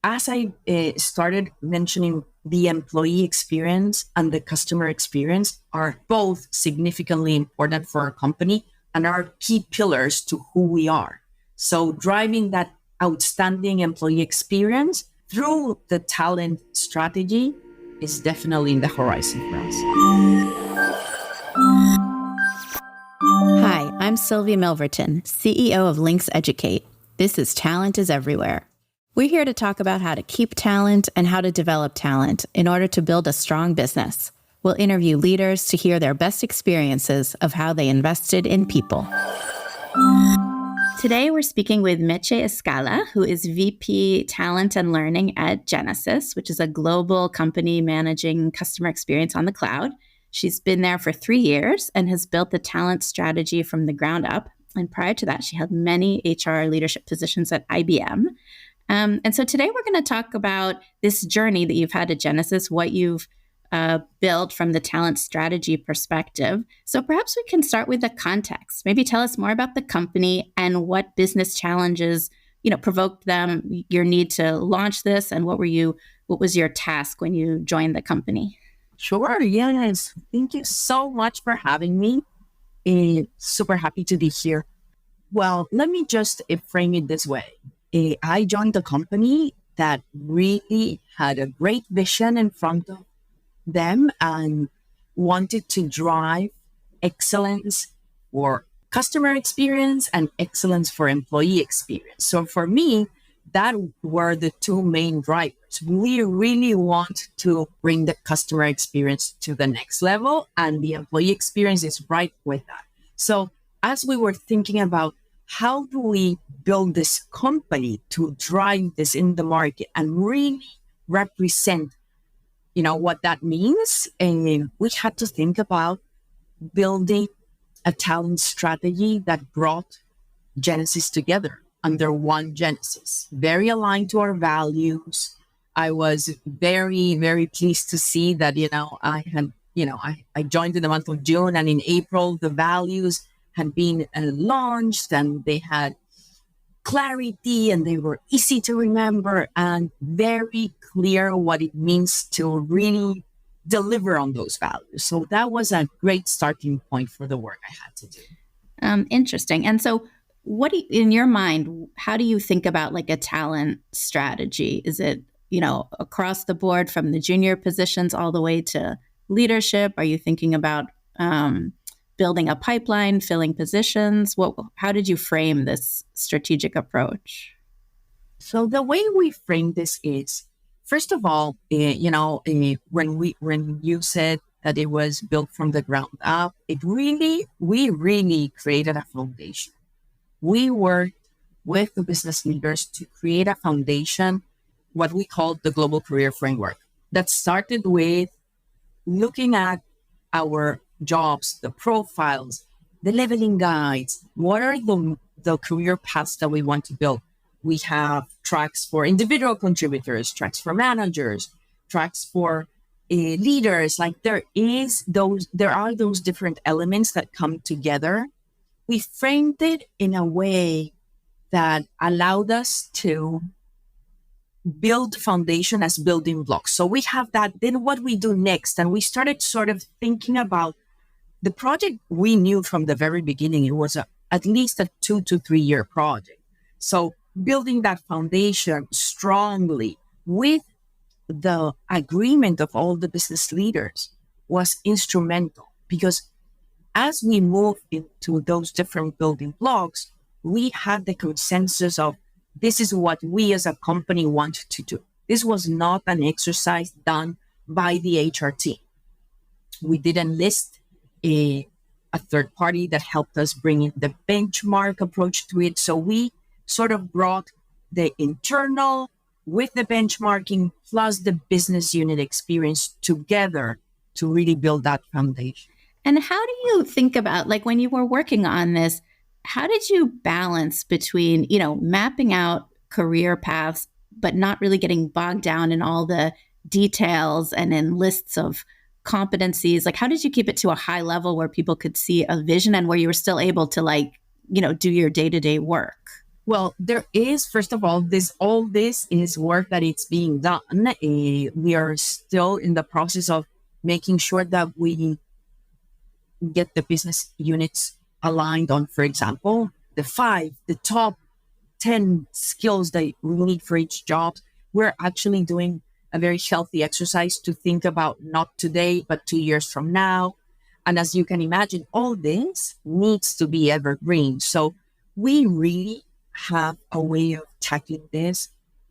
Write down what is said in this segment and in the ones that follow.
as I started mentioning, the employee experience and the customer experience are both significantly important for our company and are key pillars to who we are. So driving that outstanding employee experience through the talent strategy is definitely in the horizon for us. Hi, I'm Sylvie Milverton, CEO of Links Educate. This is Talent is Everywhere. We're here to talk about how to keep talent and how to develop talent in order to build a strong business. We'll interview leaders to hear their best experiences of how they invested in people. Today, we're speaking with Mercedes Escala, who is VP Talent and Learning at Genesys, which is a global company managing customer experience on the cloud. She's been there for 3 years and has built the talent strategy from the ground up. And prior to that, she held many HR leadership positions at IBM. And so today we're going to talk about this journey that you've had at Genesys, what you've built from the talent strategy perspective. So perhaps we can start with the context. Maybe tell us more about the company and what business challenges, provoked your need to launch this, and what was your task when you joined the company? Sure, yes. Thank you so much for having me. Super happy to be here. Well, let me just frame it this way. I joined a company that really had a great vision in front of them and wanted to drive excellence for customer experience and excellence for employee experience. So for me, that were the two main drivers. We really want to bring the customer experience to the next level, and the employee experience is right with that. So as we were thinking about how do we build this company to drive this in the market and really represent, what that means, and we had to think about building a talent strategy that brought Genesys together under one Genesys, very aligned to our values. I was very, very pleased to see that, I joined in the month of June, and in April, the values had been launched, and they had clarity, and they were easy to remember and very clear what it means to really deliver on those values. So that was a great starting point for the work I had to do. Interesting. And so in your mind, how do you think about like a talent strategy? Is it, across the board from the junior positions all the way to leadership? Are you thinking about building a pipeline, filling positions? How did you frame this strategic approach? So the way we frame this is, first of all, when you said that it was built from the ground up, we really created a foundation. We worked with the business leaders to create a foundation, what we call the Global Career Framework, that started with looking at our jobs, the profiles, the leveling guides. What are the career paths that we want to build? We have tracks for individual contributors, tracks for managers, tracks for leaders. Like there are those different elements that come together. We framed it in a way that allowed us to build foundation as building blocks. So we have that. Then what we do next? And we started sort of thinking about the project. We knew from the very beginning it was at least a 2 to 3 year project. So building that foundation strongly with the agreement of all the business leaders was instrumental, because as we move into those different building blocks, we had the consensus of this is what we as a company want to do. This was not an exercise done by the HR team. We didn't list a third party that helped us bring in the benchmark approach to it. So we sort of brought the internal with the benchmarking plus the business unit experience together to really build that foundation. And how do you think about, like, when you were working on this, how did you balance between, mapping out career paths, but not really getting bogged down in all the details and in lists of competencies? Like, how did you keep it to a high level where people could see a vision and where you were still able to, do your day-to-day work? Well, there is, first of all, this all this is work that it's being done. We are still in the process of making sure that we get the business units aligned on, for example, the top 10 skills that we need for each job. We're actually doing a very healthy exercise to think about not today, but 2 years from now. And as you can imagine, all this needs to be evergreen. So we really have a way of tackling this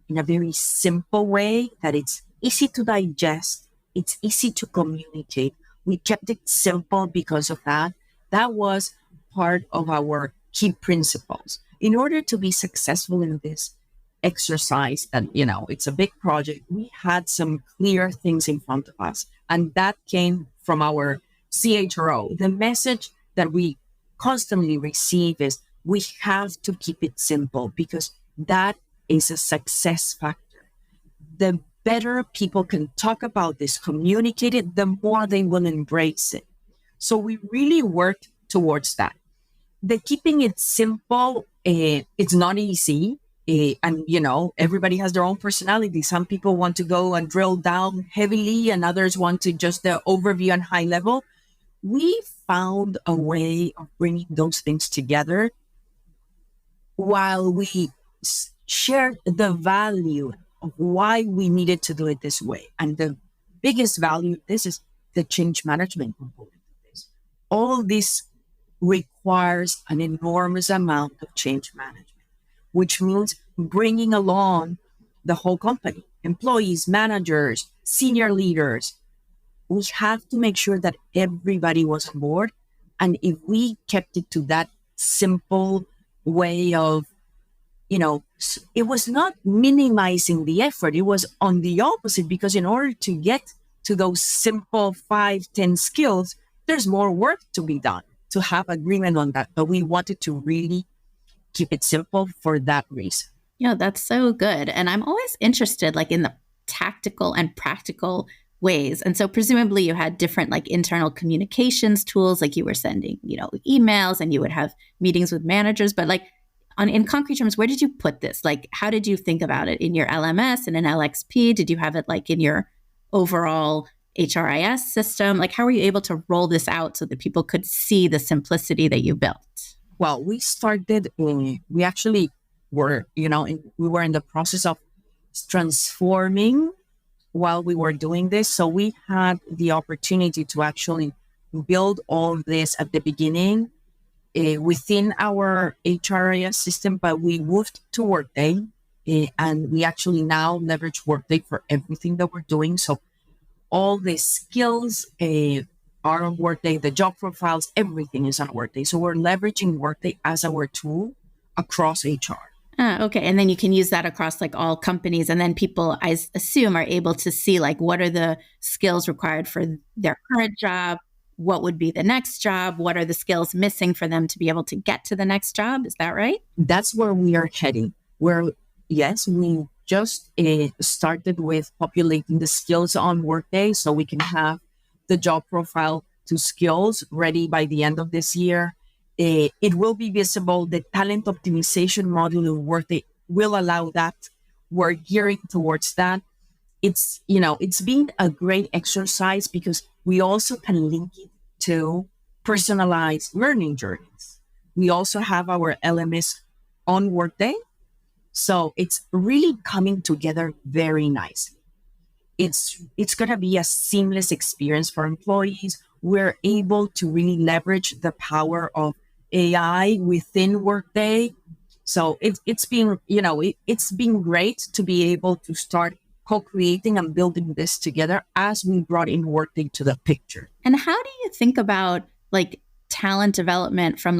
in a very simple way that it's easy to digest, it's easy to communicate. We kept it simple because of that. That was part of our key principles. In order to be successful in this exercise, that, it's a big project, we had some clear things in front of us. And that came from our CHRO. The message that we constantly receive is we have to keep it simple because that is a success factor. The better people can talk about this, communicate it, the more they will embrace it. So we really worked towards that. The keeping it simple, it's not easy. And, everybody has their own personality. Some people want to go and drill down heavily, and others want to just the overview and high level. We found a way of bringing those things together while we shared the value of why we needed to do it this way. And the biggest value, this is the change management component of this. All this requires an enormous amount of change management, which means bringing along the whole company, employees, managers, senior leaders. We have to make sure that everybody was on board. And if we kept it to that simple way of, it was not minimizing the effort. It was on the opposite, because in order to get to those simple 5, 10 skills, there's more work to be done to have agreement on that. But we wanted to really keep it simple for that reason. Yeah, that's so good. And I'm always interested in the tactical and practical ways. And so presumably you had different internal communications tools, you were sending, emails, and you would have meetings with managers, but in concrete terms, where did you put this? How did you think about it in your LMS and an LXP? Did you have it in your overall HRIS system? How were you able to roll this out so that people could see the simplicity that you built? Well, we started, we actually were, we were in the process of transforming while we were doing this. So we had the opportunity to actually build all this at the beginning within our HRIS system, but we moved to Workday, and we actually now leverage Workday for everything that we're doing. So all the skills are on Workday, the job profiles, everything is on Workday. So we're leveraging Workday as our tool across HR. Okay. And then you can use that across all companies. And then people, I assume, are able to see what are the skills required for their current job? What would be the next job? What are the skills missing for them to be able to get to the next job? Is that right? That's where we are heading. Yes, we just started with populating the skills on Workday so we can have the job profile to skills ready by the end of this year. It will be visible. The talent optimization module in Workday will allow that. We're gearing towards that. It's been a great exercise because we also can link it to personalized learning journeys. We also have our LMS on Workday. So it's really coming together very nicely. It's going to be a seamless experience for employees. We're able to really leverage the power of AI within Workday. So it's been, it's been great to be able to start co-creating and building this together as we brought in Workday to the picture. And how do you think about talent development from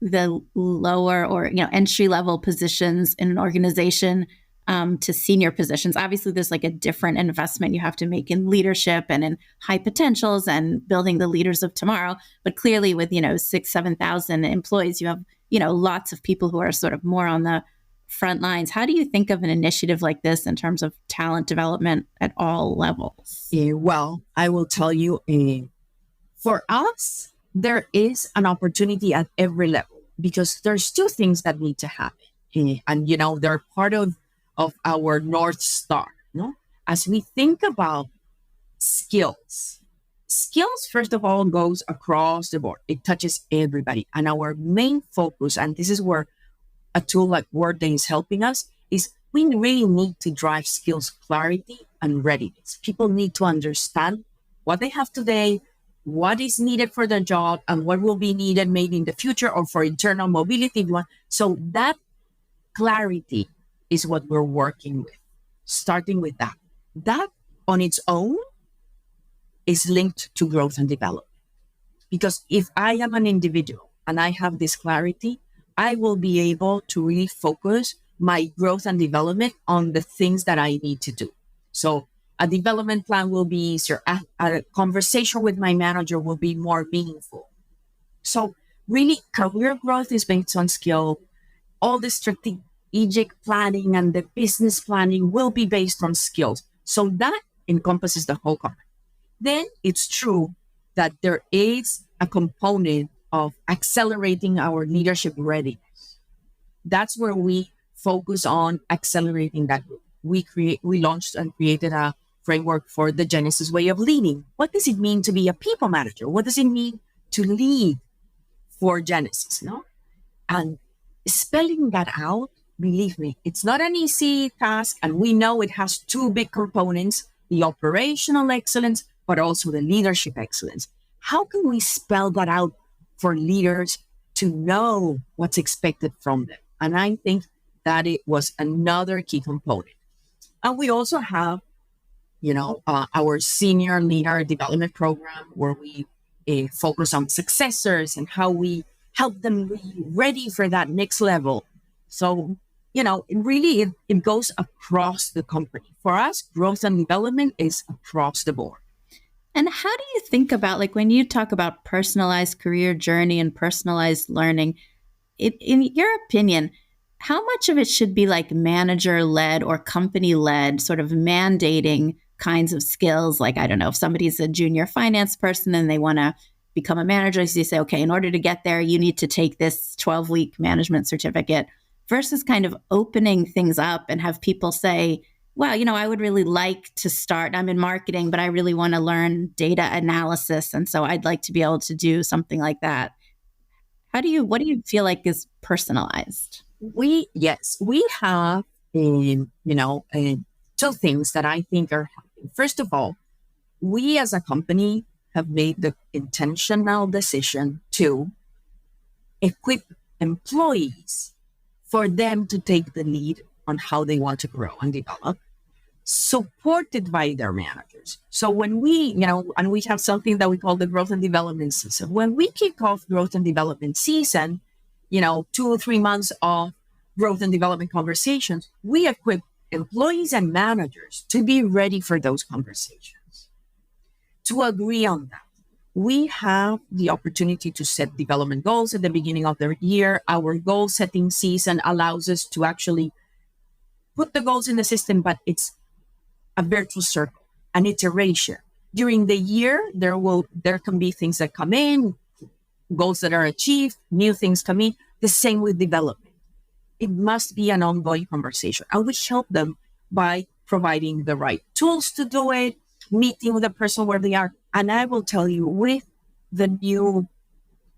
the lower or entry level positions in an organization to senior positions? Obviously, there's a different investment you have to make in leadership and in high potentials and building the leaders of tomorrow. But clearly, with 6,000-7,000 employees, you have lots of people who are sort of more on the front lines. How do you think of an initiative like this in terms of talent development at all levels? Well, I will tell you, for us, there is an opportunity at every level because there's two things that need to happen. And, they're part of our North Star. No? As we think about skills, skills, first of all, goes across the board. It touches everybody. And our main focus, and this is where a tool like Workday is helping us, is we really need to drive skills clarity and readiness. People need to understand what they have today, what is needed for their job, and what will be needed maybe in the future or for internal mobility. So that clarity is what we're working with, starting with that. That on its own is linked to growth and development. Because if I am an individual and I have this clarity, I will be able to really focus my growth and development on the things that I need to do. So a development plan will be easier. A conversation with my manager will be more meaningful. So really, career growth is based on skill. All the strategic planning and the business planning will be based on skills. So that encompasses the whole company. Then it's true that there is a component of accelerating our leadership readiness. That's where we focus on accelerating that group. We launched and created a framework for the Genesys way of leading. What does it mean to be a people manager? What does it mean to lead for Genesys? No? And spelling that out, believe me, it's not an easy task. And we know it has two big components, the operational excellence, but also the leadership excellence. How can we spell that out for leaders to know what's expected from them? And I think that it was another key component. And we also have, our senior leader development program where we focus on successors and how we help them be ready for that next level. So, it goes across the company. For us, growth and development is across the board. And how do you think about, like, when you talk about personalized career journey and personalized learning, in your opinion, how much of it should be like manager-led or company-led, sort of mandating kinds of skills? Like, I don't know, if somebody's a junior finance person and they want to become a manager, so you say, okay, in order to get there, you need to take this 12-week management certificate, versus kind of opening things up and have people say, wow, I would really like to start. I'm in marketing, but I really want to learn data analysis. And so I'd like to be able to do something like that. What do you feel like is personalized? We have, two things that I think are happening. First of all, we as a company have made the intentional decision to equip employees for them to take the lead on how they want to grow and develop, supported by their managers. So when we, and we have something that we call the growth and development season. When we kick off growth and development season, 2 or 3 months of growth and development conversations, we equip employees and managers to be ready for those conversations, to agree on that. We have the opportunity to set development goals at the beginning of the year. Our goal setting season allows us to actually put the goals in the system, but it's a virtuous circle, an iteration. During the year, there can be things that come in, goals that are achieved, new things come in. The same with development. It must be an ongoing conversation. And we help them by providing the right tools to do it, meeting with the person where they are. And I will tell you, with the new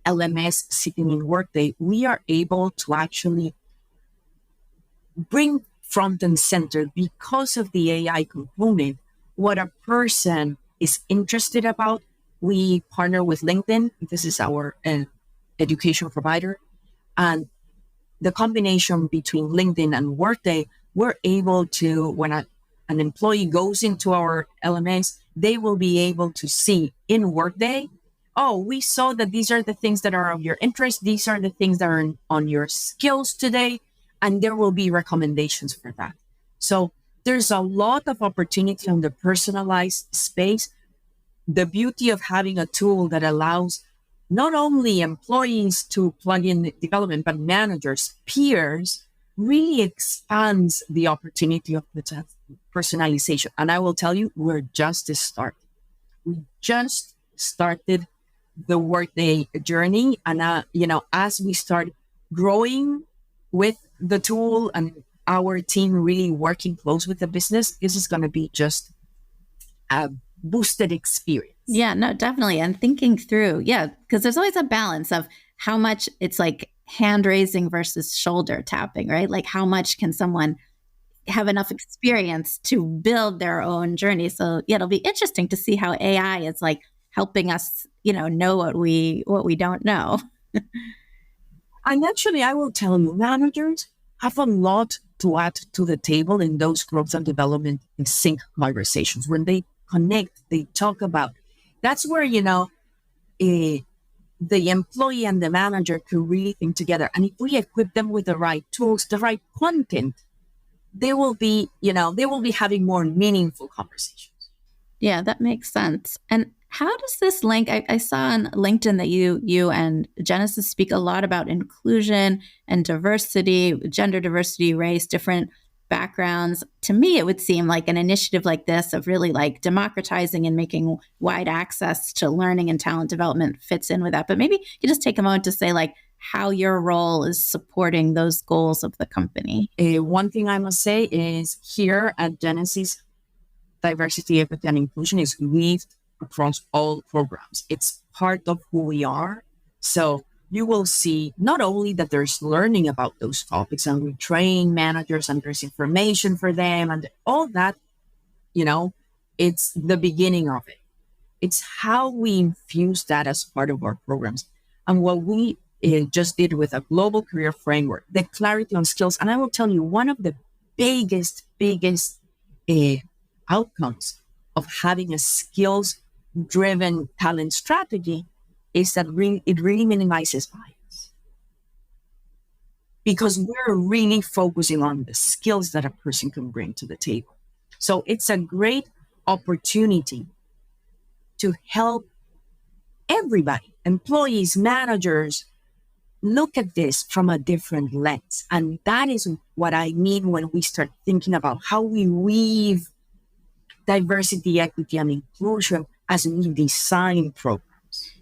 LMS sitting in Workday, we are able to actually bring front and center, because of the AI component, what a person is interested about. We partner with LinkedIn. This is our education provider. And the combination between LinkedIn and Workday, we're able to, when an employee goes into our LMS, they will be able to see in Workday, oh, we saw that these are the things that are of your interest. These are the things that are on your skills today. And there will be recommendations for that. So there's a lot of opportunity on the personalized space. The beauty of having a tool that allows not only employees to plug in development, but managers, peers, really expands the opportunity of the personalization. And I will tell you, we're just starting. We just started the Workday journey. And, as we start growing with the tool and our team really working close with the business, this is going to be just a boosted experience. Yeah, no, definitely. And thinking through, yeah, because there's always a balance of how much it's like hand raising versus shoulder tapping, right? Like how much can someone have enough experience to build their own journey? So yeah, it'll be interesting to see how AI is like helping us, know what we don't know. And actually, I will tell you, managers have a lot to add to the table in those growth and development in sync conversations. When they connect, they talk about, that's where, the employee and the manager could really think together. And if we equip them with the right tools, the right content, they will be having more meaningful conversations. Yeah, that makes sense. And how does this link? I saw on LinkedIn that you and Genesys speak a lot about inclusion and diversity, gender diversity, race, different backgrounds. To me, it would seem like an initiative like this of really like democratizing and making wide access to learning and talent development fits in with that. But maybe you just take a moment to say like how your role is supporting those goals of the company. One thing I must say is here at Genesys, diversity, equity, and inclusion is lived across all programs. It's part of who we are. So you will see not only that there's learning about those topics and we train managers and there's information for them and all that, it's the beginning of it. It's how we infuse that as part of our programs. And what we just did with a global career framework, the clarity on skills. And I will tell you, one of the biggest outcomes of having a skills-driven talent strategy is that it really minimizes bias. Because we're really focusing on the skills that a person can bring to the table. So it's a great opportunity to help everybody, employees, managers, look at this from a different lens. And that is what I mean when we start thinking about how we weave diversity, equity, and inclusion as we design programs.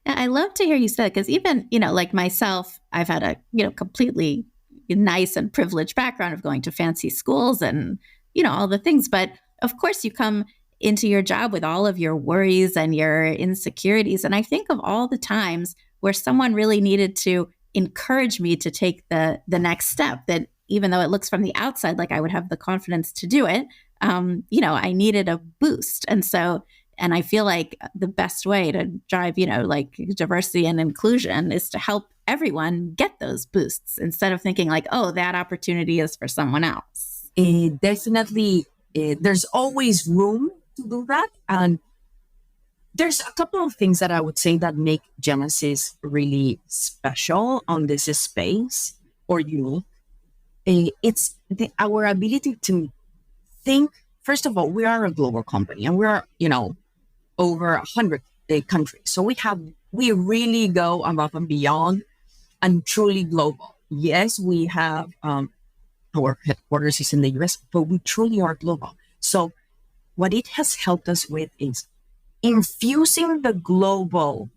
I love to hear you say that because even, like myself, I've had a, completely nice and privileged background of going to fancy schools and, all the things. But of course, you come into your job with all of your worries and your insecurities. And I think of all the times where someone really needed to encourage me to take the next step, that even though it looks from the outside like I would have the confidence to do it, I needed a boost. And I feel like the best way to drive, like diversity and inclusion is to help everyone get those boosts instead of thinking like, oh, that opportunity is for someone else. Definitely, there's always room to do that. And there's a couple of things that I would say that make Genesys really special on this space or unique. It's our ability to think. First of all, we are a global company and we are, over 100 countries. So we really go above and beyond and truly global. Yes, we have our headquarters is in the US, but we truly are global. So what it has helped us with is infusing the global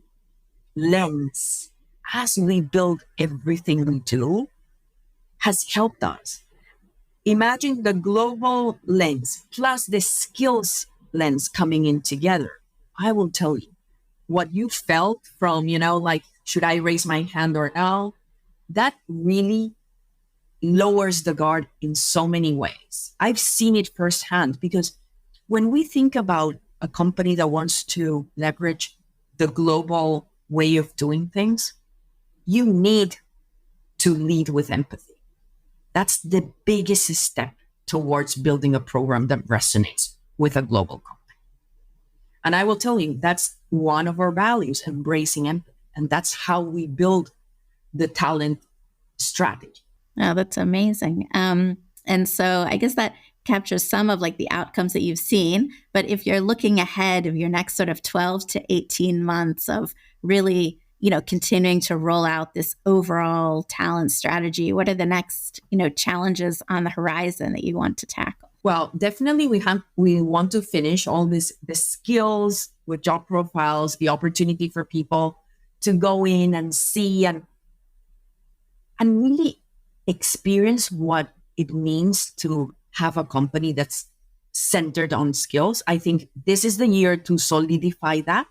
lens as we build everything we do has helped us. Imagine the global lens plus the skills lens coming in together. I will tell you what you felt from, like, should I raise my hand or no? That really lowers the guard in so many ways. I've seen it firsthand because when we think about a company that wants to leverage the global way of doing things, you need to lead with empathy. That's the biggest step towards building a program that resonates with a global company. And I will tell you, that's one of our values, embracing empathy. And that's how we build the talent strategy. Oh, that's amazing. And so I guess that captures some of like the outcomes that you've seen. But if you're looking ahead of your next sort of 12 to 18 months of really, continuing to roll out this overall talent strategy, what are the next, challenges on the horizon that you want to tackle? Well, definitely we want to finish all the skills with job profiles, the opportunity for people to go in and see and really experience what it means to have a company that's centered on skills. I think this is the year to solidify that.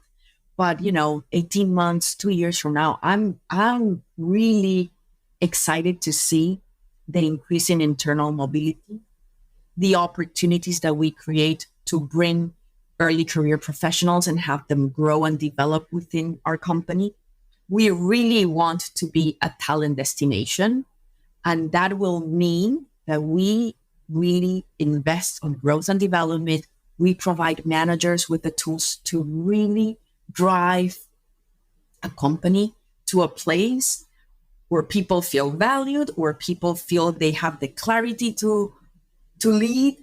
But 18 months, 2 years from now, I'm really excited to see the increase in internal mobility, the opportunities that we create to bring early career professionals and have them grow and develop within our company. We really want to be a talent destination, and that will mean that we really invest on growth and development. We provide managers with the tools to really drive a company to a place where people feel valued, where people feel they have the clarity to lead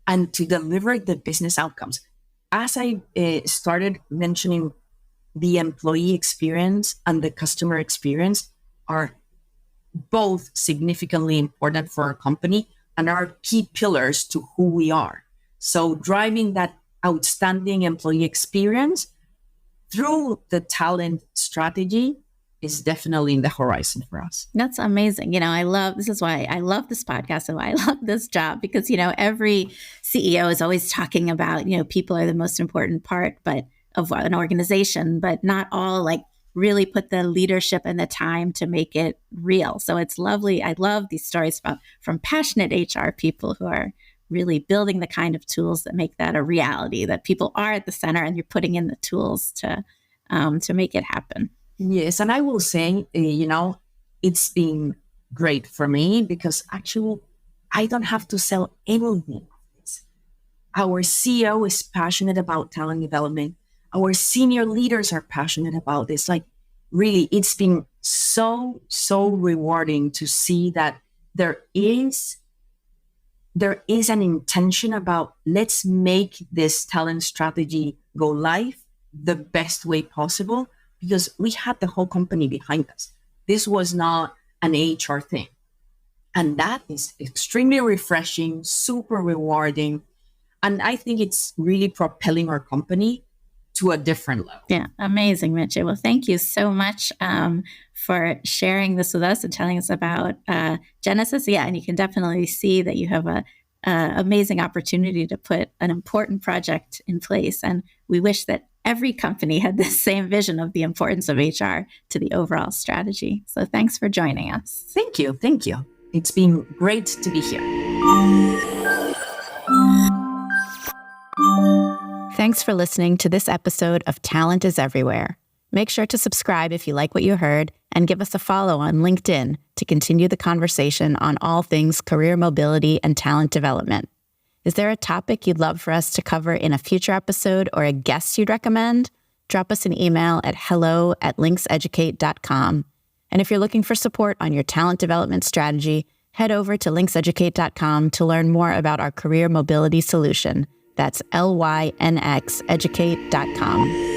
and to deliver the business outcomes. As I started mentioning, the employee experience and the customer experience are both significantly important for our company and are key pillars to who we are. So driving that outstanding employee experience through the talent strategy is definitely in the horizon for us. That's amazing. This is why I love this podcast and why I love this job, because, every CEO is always talking about, people are the most important part of an organization, but not all really put the leadership and the time to make it real. So it's lovely. I love these stories from passionate HR people who are really building the kind of tools that make that a reality, that people are at the center and you're putting in the tools to make it happen. Yes. And I will say, it's been great for me because actually I don't have to sell anything. Our CEO is passionate about talent development. Our senior leaders are passionate about this. Really, it's been so rewarding to see that there is an intention about, let's make this talent strategy go live the best way possible, because we had the whole company behind us. This was not an HR thing. And that is extremely refreshing, super rewarding. And I think it's really propelling our company to a different level. Yeah, amazing, Meche. Well, thank you so much for sharing this with us and telling us about Genesys. Yeah, and you can definitely see that you have a amazing opportunity to put an important project in place. And we wish that every company had the same vision of the importance of HR to the overall strategy. So thanks for joining us. Thank you. It's been great to be here. Thanks for listening to this episode of Talent is Everywhere. Make sure to subscribe if you like what you heard and give us a follow on LinkedIn to continue the conversation on all things career mobility and talent development. Is there a topic you'd love for us to cover in a future episode or a guest you'd recommend? Drop us an email at hello@linkseducate.com. And if you're looking for support on your talent development strategy, head over to linkseducate.com to learn more about our career mobility solution. That's lynxeducate.com.